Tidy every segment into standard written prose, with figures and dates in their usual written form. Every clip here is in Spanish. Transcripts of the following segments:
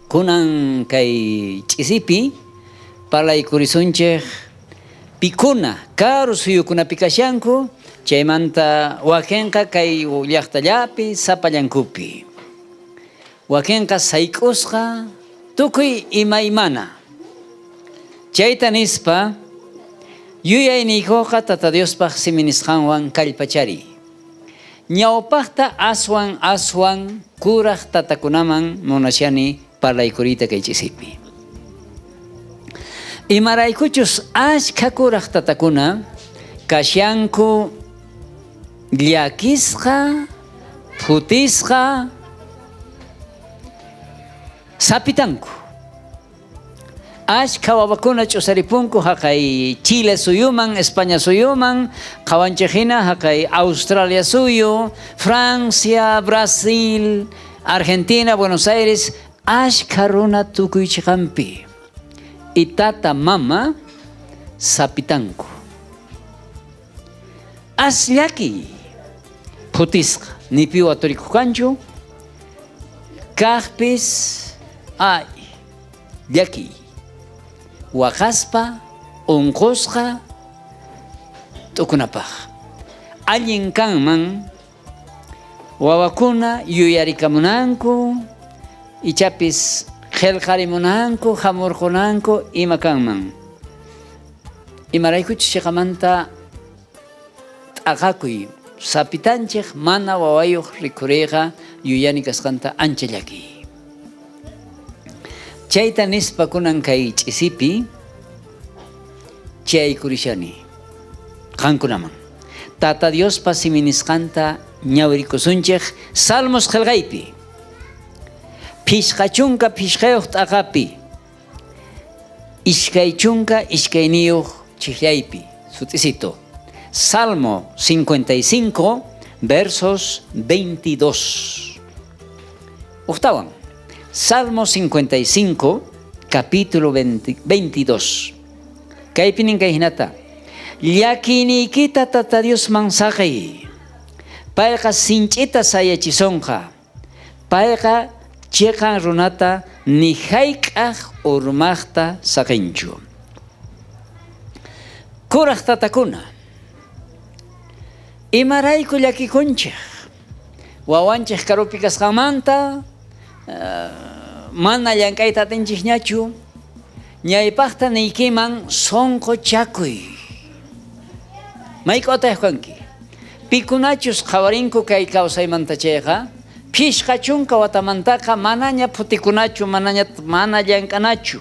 kunan kay ch'isipi parlaykurisunchik pikuna karu suyukunapi kashanku chaymanta wakinqa kay llaqtallapi sapallankupi wakinqa sayk'usqa tukuy imaymana chayta nispa yuyayniykuqa tata Diospaq simi nisqanwan kallpachari ñawpaqta aswan kuraq tatakunaman munashani parlaykurita kay ch'isipi imaraykuchus ashka kuraq tatakuna kashanku llakisqa phutisqa sapitanku ashka wawakuna ch'usaripunku haqay Chile suyuman, España suyuman, qawanchik hina haqay Australia suyu, Francia, Brasil, Argentina, Buenos Aires, ashka runa tukuychiqanpi. Y tata mama sapitanku. Ashllaki phutisqa, nipi waturikukanchu, kaqpis llaki. Waqaspa, unqusqa, tukunapaq. Allin kanman, wawakuna yuyarikamunanku, ichapis qillqarimunanku, hamurqunanku, ima kanman. Imaraykuchus chiqamanta t'aqakuy, sapitanchik mana wawayuq rikuriyqa yuyani kasqanta ancha llaki. Chayta nispa kunan kay ch'isipi chaykurishani qankunaman tata Diospa simi nisqanta ñawirikusunchik Salmos qillqaypi phishqa chunka phishqayuq t'aqapi ishkay chunka ishkayniyuq chiqllaypi sut'isito Salmo 55 versos 22 octawan Salmo 55, capítulo 22. Kaypinin kay hinata. Llakinikita tata Dios mansaqay. Payqa sinchita sayachisonqa. Payqa chiqan runata ni hayk'aq urmaqta saqinchu. Kuraq tatakuna. Imarayku llakikunchik. Wawanchik karupi kasqanmanta mana llank'ayta atinchikñachu ñaypaqta niykiman sonqo chakuy mayk'utaq kanki pikunachus qawarinku kay kawsaymanta chayqa phishqa chunka watamantaqa manaña phutikunachu mana llank'anachu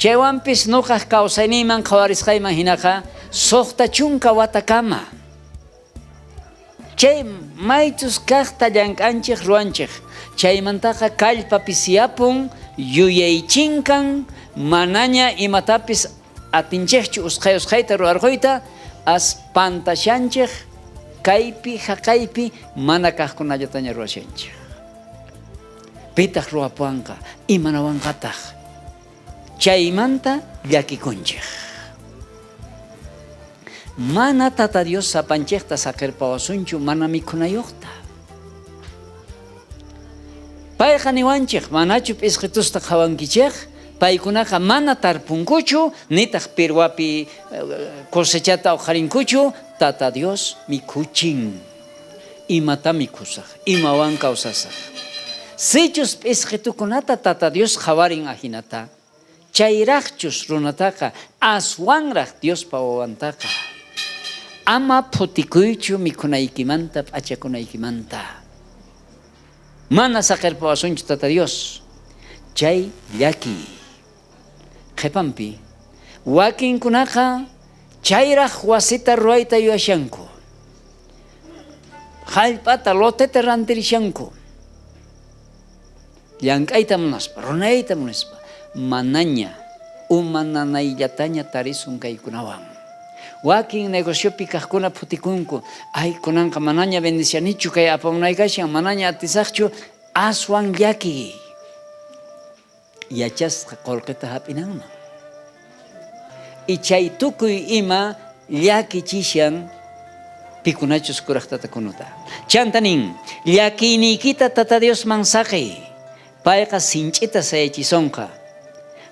chaywanpis nuqaq kawsayniyman qawarisqayman hinaqa suqta chunka watakama chay maychus kaqta llank'anchik ruwanchik chaymantaqa kallpapis yapun yuyaychinkan manaña imatapis atinchikchu usqayta rurarquyta aspantashanchik kaypi haqaypi mana kaqkunallataña rurashanchik pitaq ruwapuwanqa imanawanqataq chaymanta llakikunchik mana tata Dios sapanchikta saqirpawasunchu mana mikhunayuqta payqa niwanchik manachu p'isqitusta qawankichik paykunaqa mana tarpunkuchu nitaq pirwapi cosechata uqarinkuchu tata Dios mikuchin imata mikusaq imawan kawsasaq sichus p'isqitukunata tata Dios qawarin ahinata chayraqchus runataqa aswanraq Diospa wawantaqa ama phutikuychu mikhunaykimanta p'achakunaykimanta mana saqirpawasunchu tata Dios chay llaki qhipanpi wakinkunaqa chayraq wasita rurayta yuyashanku hallp'ata loteta rantirishanku llank'ayta munaspa runayta munaspa manaña umananaylataña tarisun kaykunawan wakin negociopi kaqkuna phutikunku ay kunanqa manaña bendicianichu kay apamunaykashan manaña atisaqchu aswan llaki yachasqa qullqita hap'inanman y chay tukuy ima llakichishan pikunachus kuraq tatakunuta chanta nin llakinikita tata Dios mansaqay payqa sinch'ita sayachisonqa.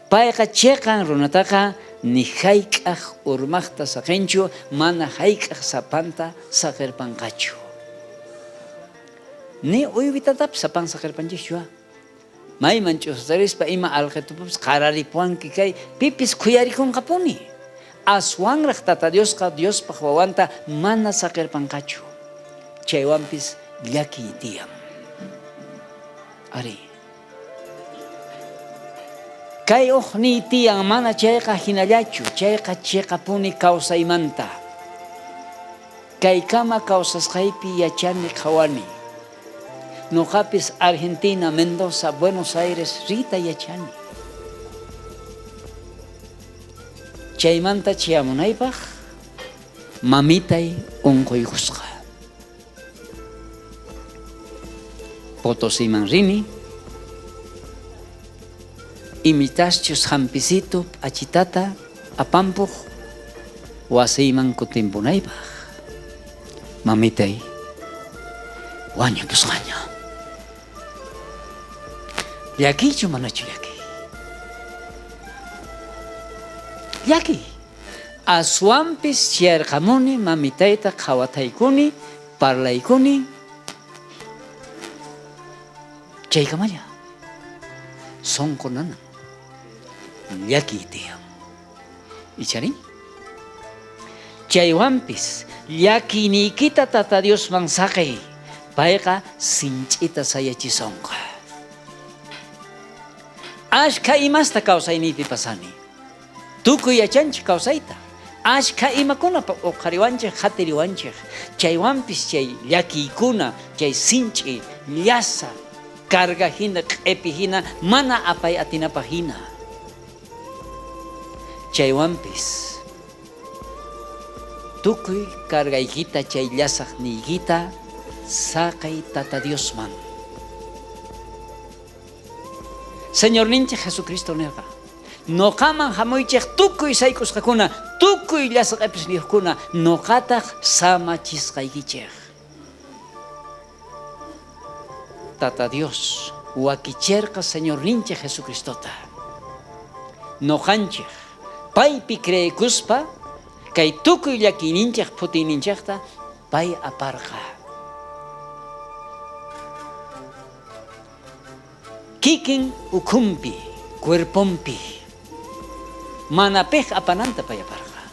Payqa chayqa runataqa ni hayk'aq urmaqta saqinchu, mana hayk'aq sapanta saqirpanqachu. Ni uywitatapas sapan saqirpanchikchu. Mayman ch'usatarispa ima alqitupas qararipuwanki kay pipis khuyarikunqapuni. Aswanraq Tata Diosqa Diospaq wawanta mana saqirpanqachu. Chaywanpis llaki tiyan. Ari. Kay uqni tiyan mana chayqa hinallachu, chayqa chiqapuni kawsaymanta. Kay kama kawsasqaypi yachani qhawani. Nuqapis Argentina, Mendoza, Buenos Aires rita yachani. Chaymanta chiyamunaypaq mamitay unquykusqa. Potosiman rini, imitaschus hampisito achitata apampuq wasiyman kutimpunaypaq. Mamitay wañupusqaña. Llakichu manachu llaki. Llaki. Aswanpis chiyarqamuni mamitayta qhawataykuni, parlaykuni. Chaykamalla. Sonko nanan. Llaki tiyan. Ichari. Chaywanpis llakinikita Tata Diosman saqay. Payqa sinch'ita sayachisonqa. Ashka imasta kawsaynipi pasani. Tukuy yachanchik kawsayta. Ashka imakuna uqhariwanchik, hatiriwanchik. Chaywanpis chay llakikuna, chay sinch'i, llasa, karga hina, q'epi hina, mana apay atinapaq hina. Chaywanpis tukuy kargaykita chay llasaq niykita saqay Tata Diosman. Señor ninchik Jesucristo nirqa. Noqaman hamuychik tukuy saykusqakuna, tukuy llasaq epis niqkuna, noqataq samachisqaykichik. Tata Dios wakichirqa Señor ninchik Jesucristota. Noqanchik paypi creykuspa kay tukuy llakininchik putininchikta pay aparqa. Kikin ukumpi, cuerpompi, manapej apananta pay aparqa.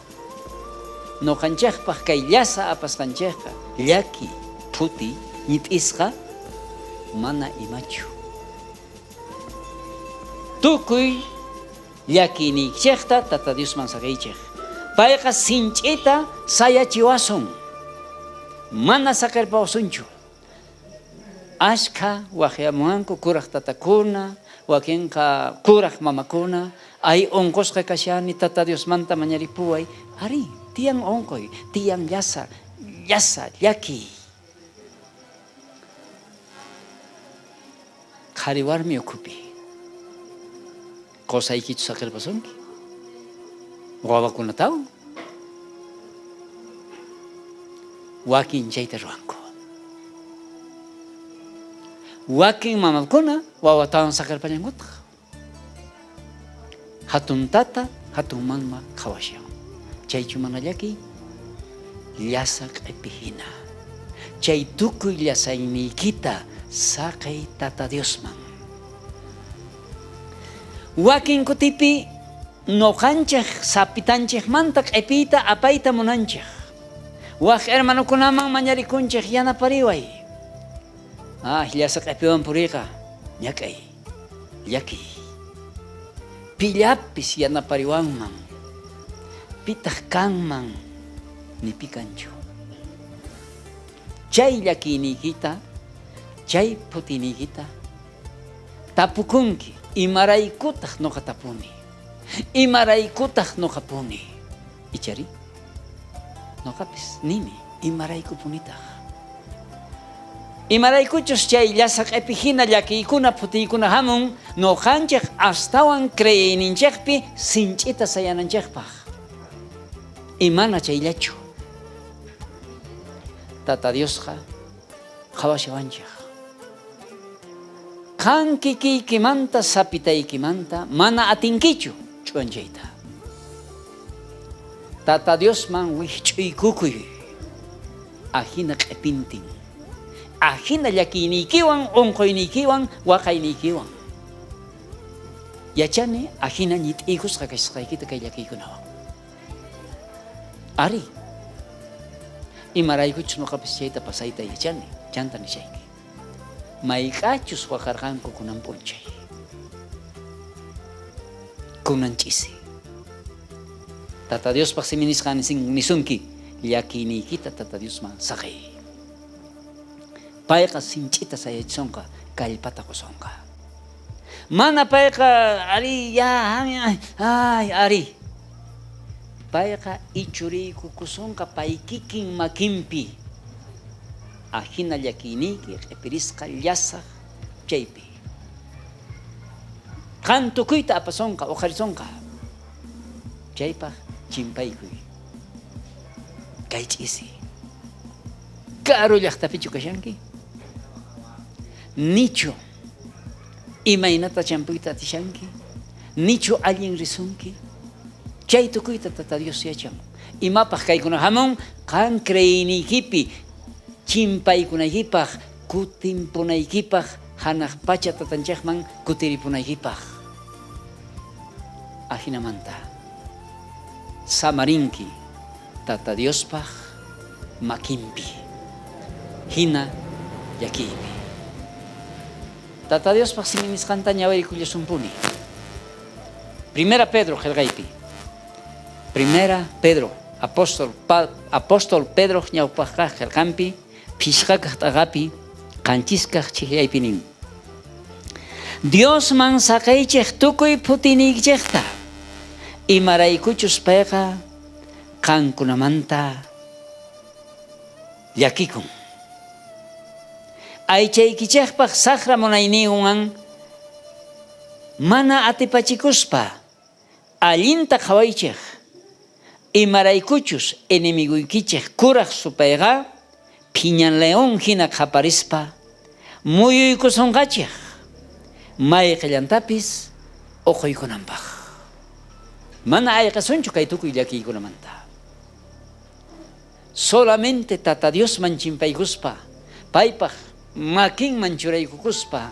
Noqanchikpaq kay llasa apasqanchikqa llaki, puti, ñit'isqa mana imachu. Tukuy llakinikchikta Tata Diosman saqaychik. Payqa sinch'ita sayachiwasun. Mana saqirpawsunchu. Ashka waqyamunanku kuraq tatakuna, wakinqa kuraq mamakuna, ay unqusqa kashani Tata Diosmanta mañaripuway. Ari, tiyan unquy, tiyan llasa, llaki. Qhari warmi ukhupi. Qosaykichu saqirpasunki. Wawakunataw. Wakin chayta ruwanku. Wakin mamakuna wawatawan saqirpallankutaq. Hatun tata, hatun mama qhawashan. Chaychu mana llaki, llasa q'epi hina. Chay tukuy llasayniykita saqay Tata Diosman. Wakin kutipi noqanchik sapitanchikmanta q'ipiyta apayta munanchik. Waq hermanukunaman mañarikunchik yanapariway. Llasa q'epiwan puriyqa ñak'ay, llaki. Pillapis yanapariwanman, pitaq kanman nipi kanchu. Chay llakiniykita, chay putiniykita tapukunki, imaraykutaq nuqa tapuni, imaraykutaq nuqa puni. Ichari, nuqapis nini, imarayku punitaq. Imaraykuchus chay llasa q'epi hina llakiykuna putiykuna hamun noqanchik astawan creyninchikpi sinch'ita sayananchikpaq. Imana chayllachu. Tata Diosqa qhawashawanchik. qan kikiykimanta sapitaykimanta mana atinkichu ch'uanchayta. Tata Diosman wikch'uykukuy, ahina q'ipintin, ahina llakiynikiwan, unquynikiwan, waqaynikiwan. Yachani ahina ñit'iykusqa kashasqaykita kay llakiykunawan. Ari, imaraykuchus nuqapis chayta pasayta yachani, chanta nishayki. Mayk'achus waqarqanku kunan p'unchay, kunan ch'isi. Tata Diospaq simi nisqani nisunki, llakiyniykita Tata Diosman saqay. Payqa sinch'ita sayachisonqa, kallpata qusunqa. Mana payqa ari ya ay ari. Payqa ichuriykukusunqa pay kikin makinpi. Ahina llakiyniyki q'ipirisqa llasaq chaypi. Qan tukuyta apasunqa, uqarisunqa. Chaypaq chimpaykuy. Kay ch'isi. Karu llaqtapichu kashanki? Nichu imaynata champuyta atishanki? Nichu allin risunki? Chay tukuyta Tata Dios yachan. Imapaq kaykuna hamun qan creyiniykipi chimpaykunaykipaq, kutimpunaykipaq, hanaq pacha tatanchaqman kutiripunaykipaq. Ahinamanta samarinki Tata Diospaq makinpi, hina llakiypi. Tata Diospaq simi nisqanta ñawirikullasunpuni. Primera Pedro qillqaypi. Primera Pedro, apóstol Pedro ñawpaqqa qillqanpi, phishqakaq t'aqapi, qanchiskaq chiqyaypi nin. Diosman saqaychik tukuy phutiniykichikta, imaraykuchus payqa qankunamanta llakikun. Aychaykichikpaq saqra munayniywan mana atipachikuspa allinta qhawaychik, imaraykuchus enemiguykichik kuraq supayqa phiñan león hina qaparispa muyuykusunqachik mayqillantapis uquykunanpaq. Mana ayqasunchu kay tukuy llakiykunamanta. Solamente Tata Diosman chimpaykuspa, paypaq makinman churaykukuspa,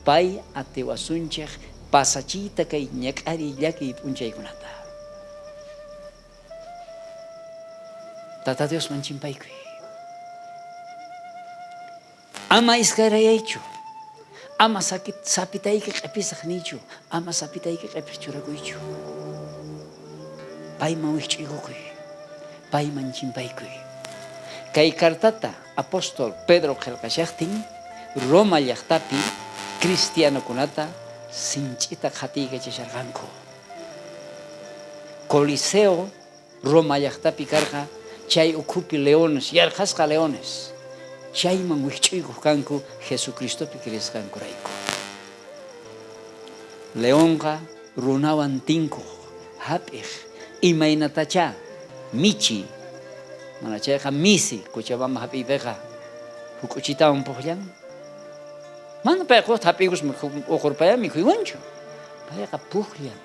pay atiwasunchik pasachiyta kay ñak'ari llakiy p'unchaykunata. Tata Diosman chimpaykuy. Ama iskayrayaychu, ama sapitayki q'ipisaq nichu, ama sapitayki q'ipis churakuychu. Payman wikch'uykukuy, payman chimpaykuy. Kay kartata apóstol Pedro qillqashaqtin, Roma llaqtapi cristianokunata sinch'ita qhatiykachisharqanku. Coliseo Roma llaqtapi karqa, chay ukhupi leones, yarqasqa leones. Chayman wikch'uykuq kanku Jesucristopi creesqankurayku. Leonqa runawan tinkuq, hap'iq, imaynatacha michi, mana chayqa misi, Cochabamba hap'iypiqa hukuchitawan puqllan. Mana payqa hap'iykus uqurpaya mikhuywanchu. Payqa puqllan.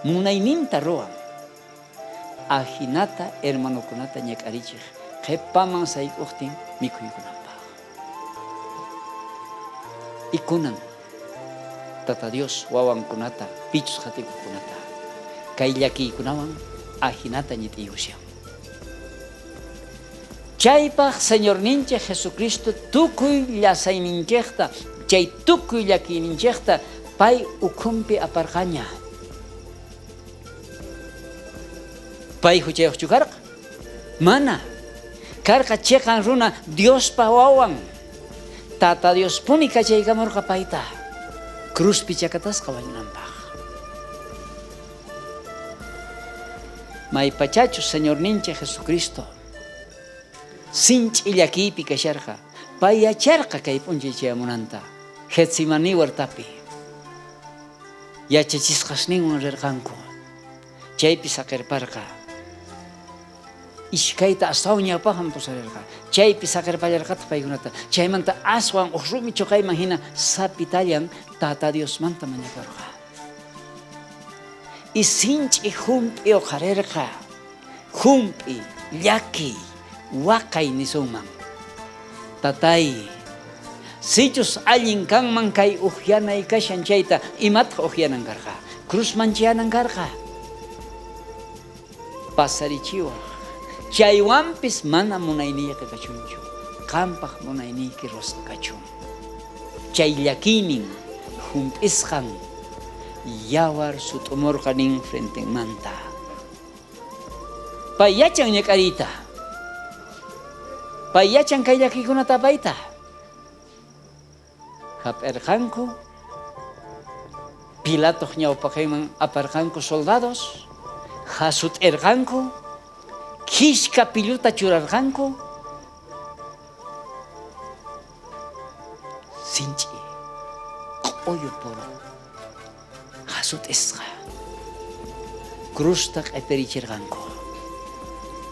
Munayninta ruwan. Ahinata hermanokunata ñak'arichiq, qhipaman sayk'uqtin mikhuykunanpaq. Y kunan Tata Dios wawankunata, pichus qhatikuqkunata, kay llakiykunawan ahinata ñit'iyushan. Chaypaq Señor ninchik Jesucristo tukuy llasayninchikta, chay tukuy llakiyninchikta pay ukhunpi aparqaña. Pay huchayuqchu karqa? Mana. Karqa chiqan runa Diospa wawan. Tata Diospuni kachaykamurqa payta. Cruzpi chakatasqa wañunanpaq. Maypachachu Señor ninchik Jesucristo sinch'i llakiypi kasharqa, pay yacharqa kay p'unchay chayamunanta Getsemani huertapi. Yachachisqasninwan rirqanku. Chaypi saqirparqa ishkayta astawan ñawpaqman pusarirqa. Chaypi saqirpallarqata paykunata. Chaymanta aswan uqrumi chuqayman hina sapitallan Tata Diosmanta mañakurqa. Y sinch'i hump'i uqarirqa. Hump'i, llaki, waqay nisunman. Tatay, sichus allin kanman kay uqyanay kashan chayta imataq uqyanan karqa. Cruzman chiyanan karqa. Pasarichiwaq. Chaywanpis mana munayniyqa kachunchu. Qampaq munayniyki rosqa kachun. Chay llakinin hump'isqan yawar sut'umurqanin frentemanta. Pay yachan ñak'ariyta. Pay yachan kay llakikunata apayta. Hap'irqanku Pilatoq ñawpaqayman aparqanku soldados. Hasut'irqanku. Kishka piluta churarqanku. Sinch'i q'uyu puru hasut'isqa. Cruzta q'ipirichirqanku.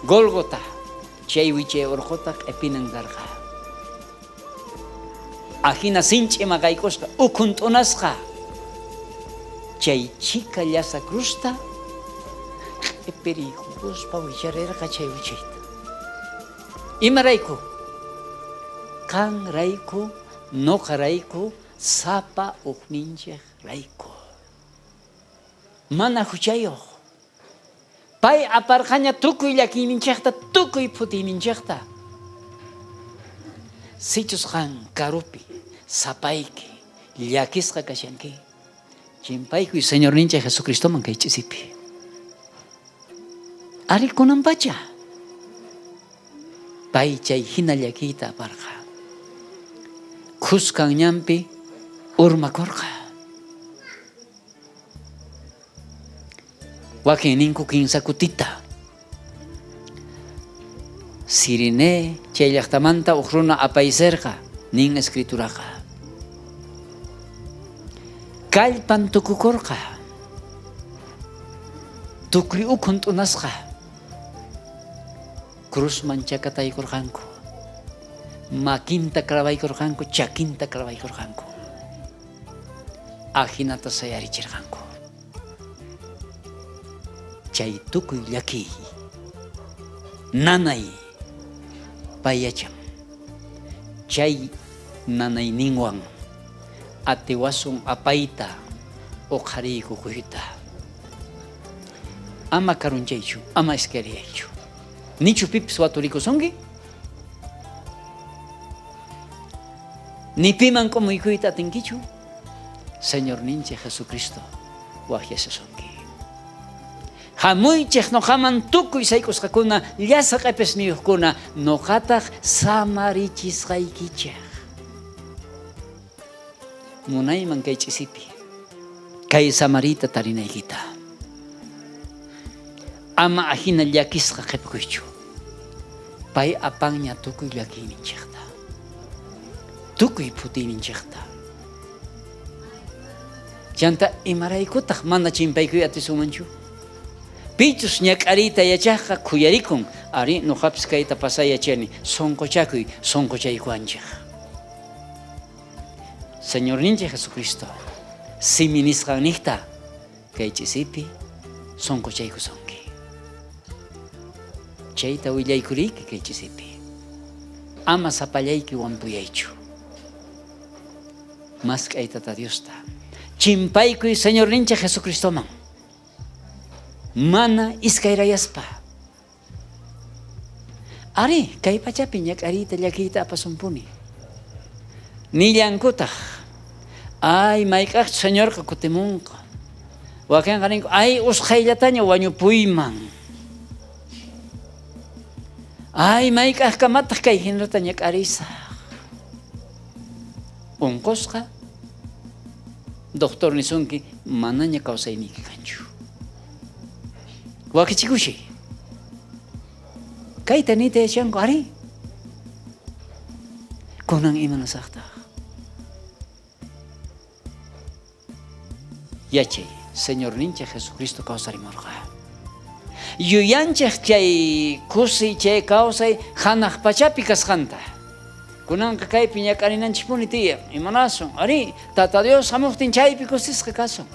Golgota chay wichay urquta q'ipinan karqa. Ahina sinch'i maqaykusqa ukhun t'unasqa. Chay chika llasa cruzta q'ipiriykuspa wicharirqa chay wichayta. Imarayku? Kan rayku, noqa rayku, sapa uqninchik rayku. Mana huchayuq. Pay aparqaña tukuy llakininchikta, tukuy putiyninchikta. Sichus qan karupi, sapayki, llakisqa kashanki. Chimpaykuy Señor ninchik Jesucristoman kay ch'isipi. Ari kunanpacha. Pay chay hina llakiyta aparqa. Qusqan ñanpi urmakurqa. Wakin ninku kinsa kutita. Sirine chay llaqtamanta uq runa apayserqa nin escrituraqa. Kallpan tukukurqa. Tukli ukhun t'unasqa. Cruzman chakataykurqanku. Makinta clawaykurqanku, chakinta clawaykurqanku. Ajinata sayarichirqanku. Chay tukuy llaki nanay payacham. Chay nanayninwan atiwasun apayta uqhariykuykuyta. Ama karunchaychu, ama iskariyaychu. Nichu pipis waturikusunki? Ni piman kumuykuyta atinkichu? Señor ninchik Jesucristo waqyashasunki. Hamuychik noqaman tukuy saykusqakuna llasa q'ipis niyuqkuna noqataq samarichisqaykichik. Munayman kay ch'isipi kay samarita tarinaykita. Ama ahina llakisqa q'ipikuychu. Pay apanña tukuy llakiyninchikta. Tukuy putiyninchikta. Chanta imaraykutaq mana chimpaykuy atisunmanchu. Pichus ñak'ariyta yachaqqa kuyarikun. Ari nuqapis kayta pasayachani. Sonqochakuy, sonqochaykuanchik. Señor ninchik Jesucristo, simi nisqanniqta kay ch'isipi sonqochaykusunki. Chayta willaykuriyki kay ch'isipi. Ama sapallayki wampuyaychu. Mas k'aytata Diosta. Chimpaykuy Señor ninchik Jesucristoman. Mana iskayrayaspa. Ari, kay pachapi ñak'ariyta llakiyta apasumpuni. Nillankutaq. Ay, mayk'aq Señorqa kutimunqa. Wakinqa ninku, ay, usqayllataña wañupuyman. Ay, mayk'aq kamataq kay hinata ñak'arisaq. Unqusqa, doctor nisunki, manaña kawsayniki kanchu. Wakichikushi. Kayta nita yachanku, ari. Kunan imanasaqtaq. Yachay, Señor ninchik Jesucristo kawsarimurqa. yuyanchik chay kusi chay kawsay hanaq pachapi kasqanta. Kunanqa kaypi ñakarinanchikpuni tiyan, imanasun, ari, Tata Dios hamuptin chaypi kusisqa kasun.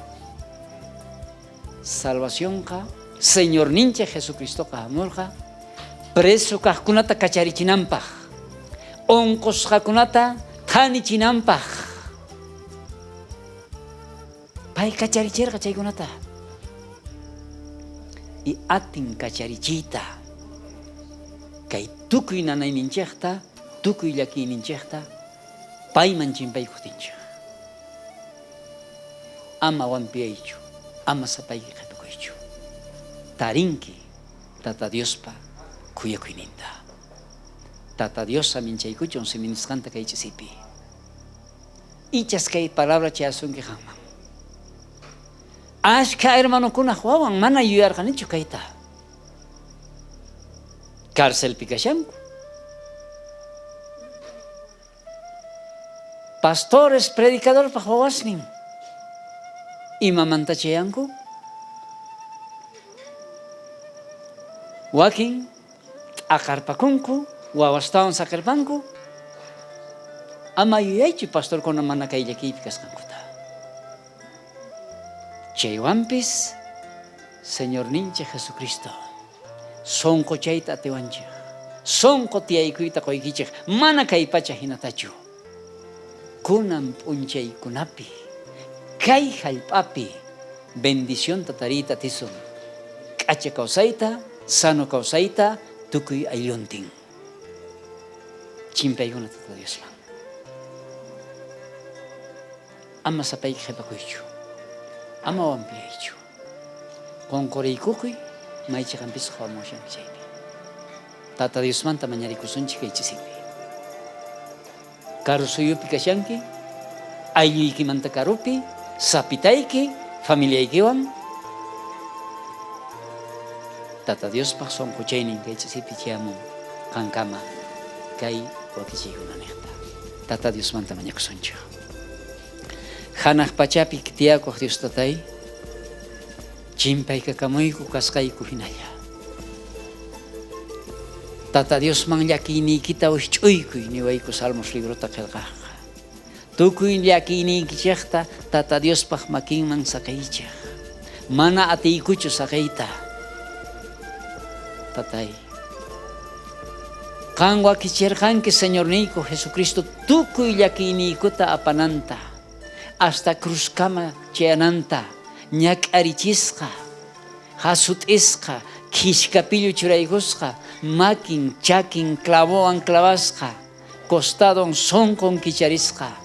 Salvacionqa, Señor nincha Jesucristoqa hamurqa, preso kaqkunata kacharichinanpaq, onqusqakunata thanichinanpaq. Pay kacharichirqa chaykunata. Y atin kacharichiyta, kay tukuy nanayninchikta, tukuy llakiyninchikta, payman chimpaykuqtinchik. Ama wampiyaychu, ama sapayki qhipakuychu. Tarinki Tata Diospa kuyakuyninta. Tata Dios aminchaykuchun siminisqanta kay chisipi. Ichas kay palabra chayasunki qanman. Ashka hermanokuna wawan mana yuyarqanichu kayta. Cárcelpi kashanku. Pastores, predicadorpaq wawasnin. Imamanta chayanku. Wakin t'aqarpakunku, wawastawan saqirpanku. Ama yuyaychu pastorkuna mana kay llakiypi kasqankuta. Chaywanpis Señor nincha Jesucristo sonqo chayta atiwanchik, sonqo tiyaykuyta qoykichik, mana kay pacha hinatachu. Kunan p'unchaykunapi, kay hallp'api bendicionta tariyta tisun, k'acha kawsayta, sano kawsayta, tukuy aylluntin. Chimpaykuna Tata Diosman. Ama sapayki qhipakuychu. Ama wampiyaychu. Qunquriykukuy maychiqanpis hawamushanki chaypi. Tata Diosmanta mañarikusunchik kay chisipi. Karu suyupi kashanki, aylluykimanta karupi, sapitayki, familiaykiwan. Tata Diospaq sonquchaynin kay chisipi chayamun qankama kay wakichaykunaniqta. Tata Diosmanta mañakusunchik. Hanaq pachapi tiyakuq Dios Tatay, chimpaykakamuyku kasqayku hinalla. Tata Diosman llakiyniykita wisch'uykuy niwayku Salmos librota qillqaqqa. Tukuy llakiyniykichisqta Tata Diospaq makinman saqaychik. Mana atiykuchu saqayta. Tatay, qan wakichirqanki Señor niyku Jesucristo tukuy llakiyniykuta apananta. Hasta cruzkama chayananta, ñak'arichisqa, hasut'isqa, kishkapillu churaykusqa, makin, chakin, clavowan clavasqa, costadon sonqon kicharisqa,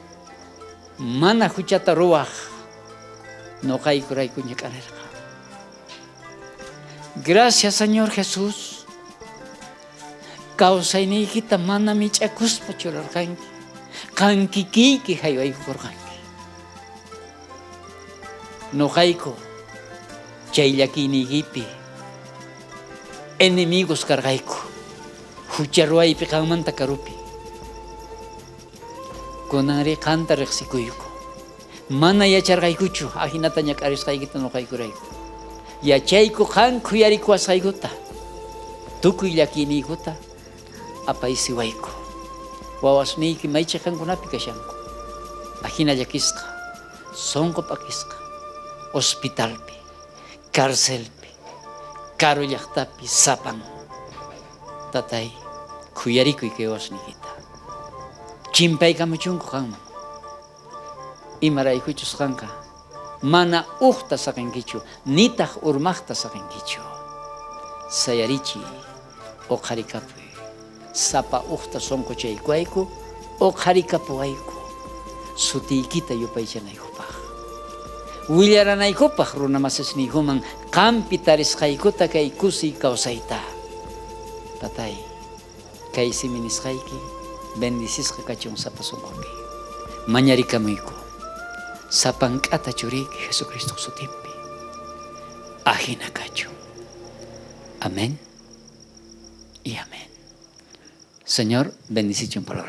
mana huchata ruwaq, noqaykurayku ñak'arirqa. Gracias Señor Jesús, kawsayniykita mana mich'akuspa churarqanki, qankikiyki haywaykurqanki. Noqayku chay llakiynikipi enemigos karqayku, hucha ruwaypi qanmanta karupi. Kunanri qanta riqsikuyku, mana yacharqaykuchu ahinata ñak'arisqaykita noqaykurayku. Yachayku qan khuyarikuwasqaykuta, tukuy llakiyniykuta apaysiwayku. Wawasniyki maychaq qankunapi kashanku, ahina llakisqa, sonqo p'akisqa, hospitalpi, cárcelpi, karu llaqtapi, sapan. Tatay, khuyarikuy kay wasniykita. Chimpaykamuchunku qanman. Imaraykuchus qanqa, mana uqta saqinkichu, nitaq urmaqta saqinkichu. Sayarichi, uqharikapuy, sapa uqta sonquchaykuayku, uqharikapuayku, sutiykita yupaychanaykupaq. Willaraнаykupaq runa masisniykuman qampi tarisqaykuta kay kusiy kawsayta. Tatay, kay siminisqayki bendisisqa kachun sapa sunqupi. Mañarikamuyku, sapank'ata churiyki Jesucristo sutinpi. Ahina kachun. Amén y amén. Señor, bendición por la